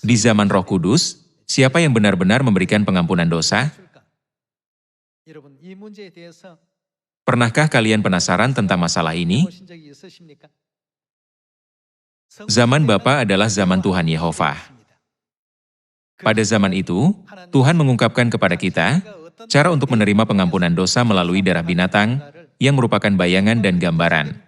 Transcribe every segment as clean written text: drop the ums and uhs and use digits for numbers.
Di zaman Roh Kudus, siapa yang benar-benar memberikan pengampunan dosa? Pernahkah kalian penasaran tentang masalah ini? Zaman Bapa adalah zaman Tuhan Yehova. Pada zaman itu, Tuhan mengungkapkan kepada kita cara untuk menerima pengampunan dosa melalui darah binatang yang merupakan bayangan dan gambaran.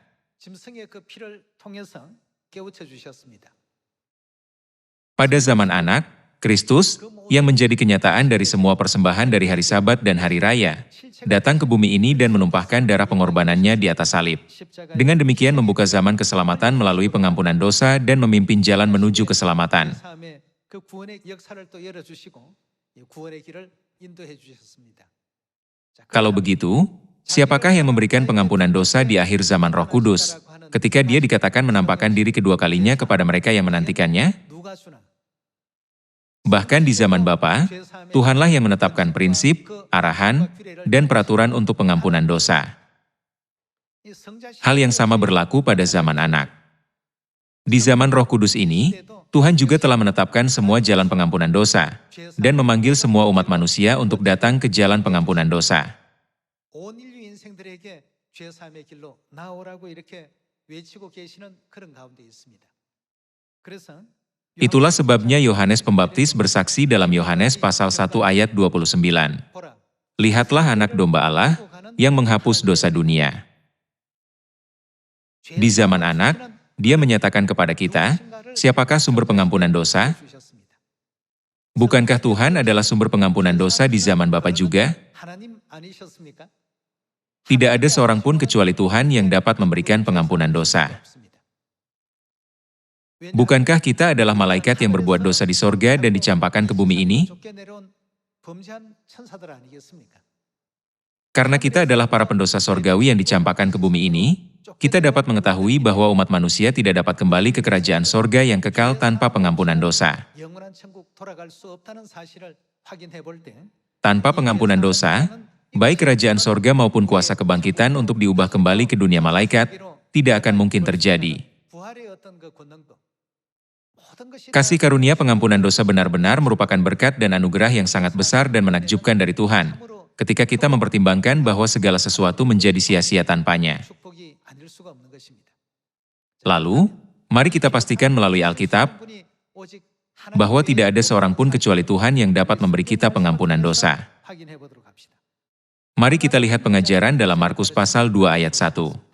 Pada zaman Anak, Kristus, yang menjadi kenyataan dari semua persembahan dari hari Sabat dan hari raya, datang ke bumi ini dan menumpahkan darah pengorbanannya di atas salib. Dengan demikian membuka zaman keselamatan melalui pengampunan dosa dan memimpin jalan menuju keselamatan. Kalau begitu, siapakah yang memberikan pengampunan dosa di akhir zaman Roh Kudus, ketika Dia dikatakan menampakkan diri kedua kalinya kepada mereka yang menantikannya? Bahkan di zaman Bapa, Tuhanlah yang menetapkan prinsip, arahan, dan peraturan untuk pengampunan dosa. Hal yang sama berlaku pada zaman Anak. Di zaman Roh Kudus ini, Tuhan juga telah menetapkan semua jalan pengampunan dosa, dan memanggil semua umat manusia untuk datang ke jalan pengampunan dosa. Itulah sebabnya Yohanes Pembaptis bersaksi dalam Yohanes pasal 1 ayat 29. Lihatlah anak domba Allah yang menghapus dosa dunia. Di zaman Anak, Dia menyatakan kepada kita, siapakah sumber pengampunan dosa? Bukankah Tuhan adalah sumber pengampunan dosa di zaman Bapa juga? Tidak ada seorang pun kecuali Tuhan yang dapat memberikan pengampunan dosa. Bukankah kita adalah malaikat yang berbuat dosa di sorga dan dicampakkan ke bumi ini? Karena kita adalah para pendosa sorgawi yang dicampakkan ke bumi ini, kita dapat mengetahui bahwa umat manusia tidak dapat kembali ke kerajaan sorga yang kekal tanpa pengampunan dosa. Tanpa pengampunan dosa, baik kerajaan sorga maupun kuasa kebangkitan untuk diubah kembali ke dunia malaikat, tidak akan mungkin terjadi. Kasih karunia pengampunan dosa benar-benar merupakan berkat dan anugerah yang sangat besar dan menakjubkan dari Tuhan, ketika kita mempertimbangkan bahwa segala sesuatu menjadi sia-sia tanpanya. Lalu, mari kita pastikan melalui Alkitab, bahwa tidak ada seorang pun kecuali Tuhan yang dapat memberi kita pengampunan dosa. Mari kita lihat pengajaran dalam Markus pasal 2 ayat 1.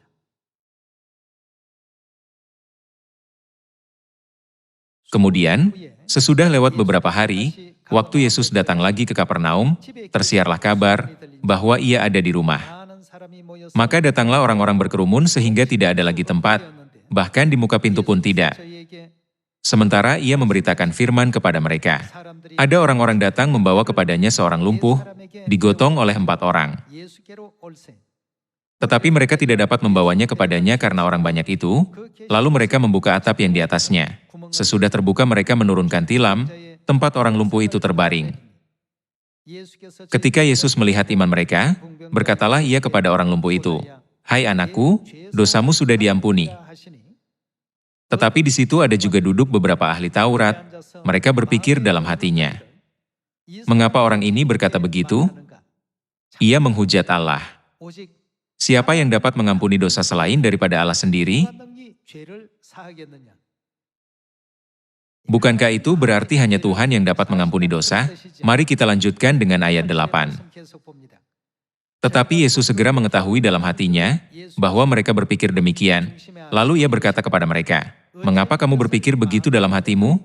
Kemudian, sesudah lewat beberapa hari, waktu Yesus datang lagi ke Kapernaum, tersiarlah kabar bahwa Ia ada di rumah. Maka datanglah orang-orang berkerumun sehingga tidak ada lagi tempat, bahkan di muka pintu pun tidak. Sementara Ia memberitakan firman kepada mereka. Ada orang-orang datang membawa kepadanya seorang lumpuh, digotong oleh 4 orang. Tetapi mereka tidak dapat membawanya kepadanya karena orang banyak itu, lalu mereka membuka atap yang di atasnya. Sesudah terbuka mereka menurunkan tilam, tempat orang lumpuh itu terbaring. Ketika Yesus melihat iman mereka, berkatalah Ia kepada orang lumpuh itu, "Hai anakku, dosamu sudah diampuni." Tetapi di situ ada juga duduk beberapa ahli Taurat, mereka berpikir dalam hatinya, "Mengapa orang ini berkata begitu? Ia menghujat Allah. Siapa yang dapat mengampuni dosa selain daripada Allah sendiri?" Bukankah itu berarti hanya Tuhan yang dapat mengampuni dosa? Mari kita lanjutkan dengan ayat 8. Tetapi Yesus segera mengetahui dalam hatinya bahwa mereka berpikir demikian. Lalu Ia berkata kepada mereka, "Mengapa kamu berpikir begitu dalam hatimu?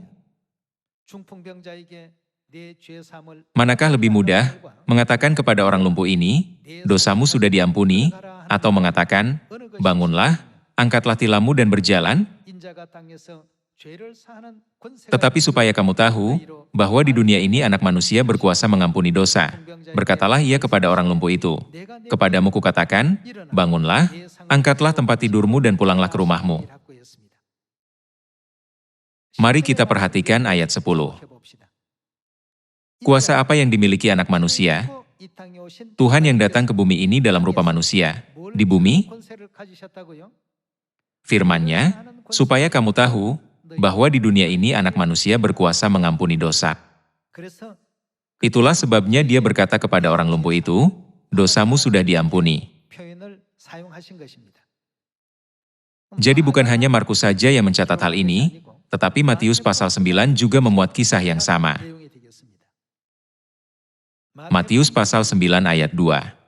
Manakah lebih mudah mengatakan kepada orang lumpuh ini, 'Dosamu sudah diampuni,' atau mengatakan, 'Bangunlah, angkatlah tilammu dan berjalan'? Tetapi supaya kamu tahu bahwa di dunia ini anak manusia berkuasa mengampuni dosa. Berkatalah Ia kepada orang lumpuh itu, 'Kepadamu kukatakan, bangunlah, angkatlah tempat tidurmu dan pulanglah ke rumahmu.'" Mari kita perhatikan ayat 10. Kuasa apa yang dimiliki anak manusia? Tuhan yang datang ke bumi ini dalam rupa manusia. Di bumi, firman-Nya, "Supaya kamu tahu bahwa di dunia ini anak manusia berkuasa mengampuni dosa. Itulah sebabnya dia berkata kepada orang lumpuh itu, dosamu sudah diampuni. Jadi bukan hanya Markus saja yang mencatat hal ini, tetapi Matius pasal 9 juga memuat kisah yang sama. Matius pasal 9 ayat 2.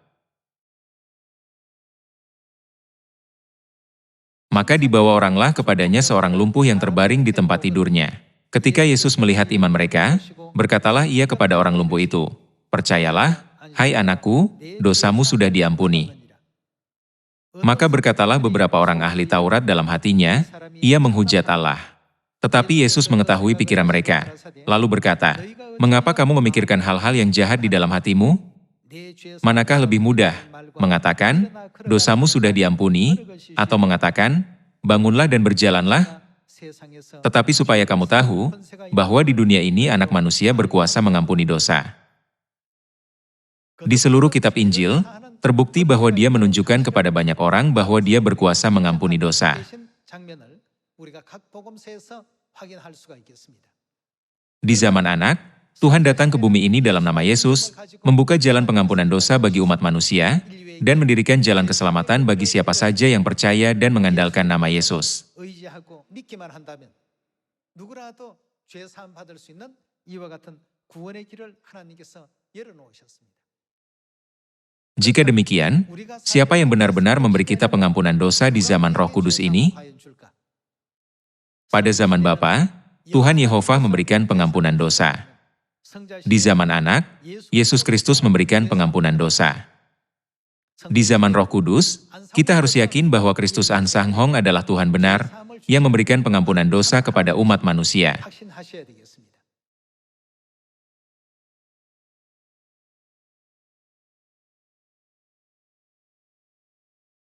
Maka dibawa oranglah kepadanya seorang lumpuh yang terbaring di tempat tidurnya. Ketika Yesus melihat iman mereka, berkatalah ia kepada orang lumpuh itu, percayalah, hai anakku, dosamu sudah diampuni. Maka berkatalah beberapa orang ahli Taurat dalam hatinya, ia menghujat Allah. Tetapi Yesus mengetahui pikiran mereka, lalu berkata, mengapa kamu memikirkan hal-hal yang jahat di dalam hatimu? Manakah lebih mudah, mengatakan, dosamu sudah diampuni, atau mengatakan, bangunlah dan berjalanlah? Tetapi supaya kamu tahu, bahwa di dunia ini anak manusia berkuasa mengampuni dosa. Di seluruh kitab Injil, terbukti bahwa dia menunjukkan kepada banyak orang bahwa dia berkuasa mengampuni dosa. Di zaman Anak, Tuhan datang ke bumi ini dalam nama Yesus, membuka jalan pengampunan dosa bagi umat manusia, dan mendirikan jalan keselamatan bagi siapa saja yang percaya dan mengandalkan nama Yesus. Jika demikian, siapa yang benar-benar memberi kita pengampunan dosa di zaman Roh Kudus ini? Pada zaman Bapa, Tuhan Yehova memberikan pengampunan dosa. Di zaman Anak, Yesus Kristus memberikan pengampunan dosa. Di zaman Roh Kudus, kita harus yakin bahwa Kristus An-Sang Hong adalah Tuhan benar yang memberikan pengampunan dosa kepada umat manusia.